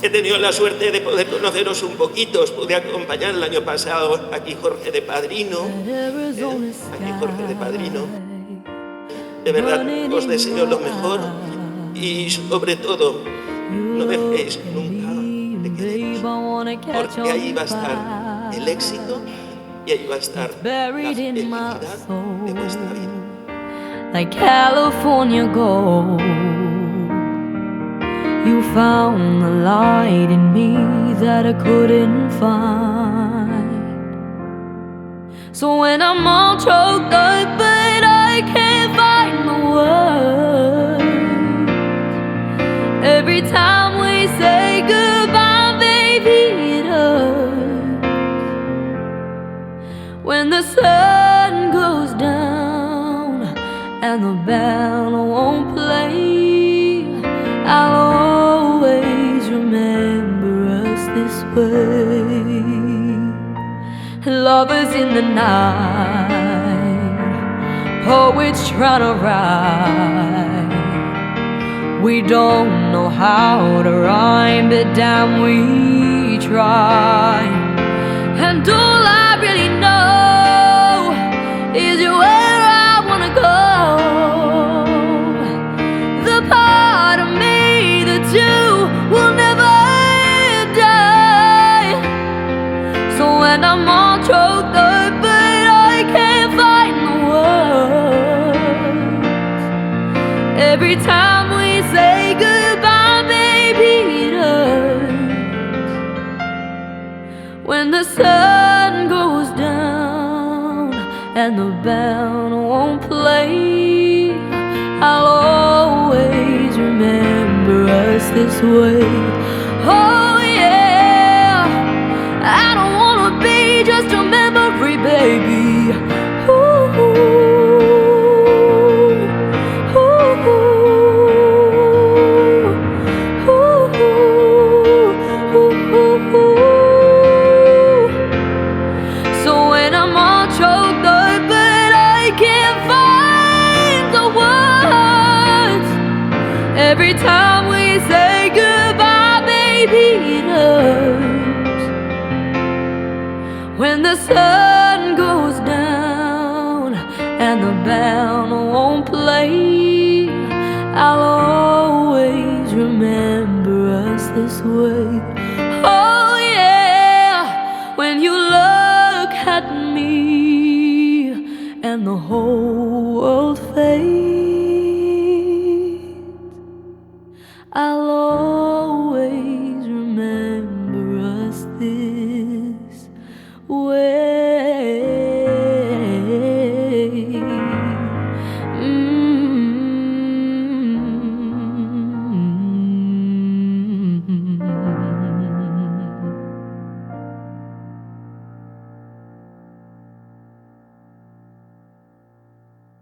He tenido la suerte de poder conoceros un poquito. Os pude acompañar el año pasado aquí Jorge de padrino. Aquí Jorge de padrino. De verdad, os deseo lo mejor y sobre todo, no dejéis nunca de quereros, porque ahí va a estar el éxito y ahí va a estar la felicidad de vuestra vida. Like California gold, you found the light in me that I couldn't find. So when I'm all choked up but I can't find the words, every time we say goodbye, baby, it hurts. When the sun goes down and the band won't play, I'll always remember us this way. Lovers in the night, poets trying to write. We don't know how to rhyme, but damn we try. And all I really know is you're where I wanna go. The part of me that you will never die. So when I'm all choked up but I can't find the words, every time we say goodbye, baby, it hurts. When the sun goes down and the band won't play, I'll always remember us this way. Oh yeah, I don't wanna be just a memory, baby. Ooh, ooh, ooh, ooh, ooh, ooh. So when I'm all choked up but I can't find the words, every time we say goodbye, baby, it hurts. When the sun goes down and the band won't play, I'll always remember us this way. Oh yeah, when you look at me and the whole world fades,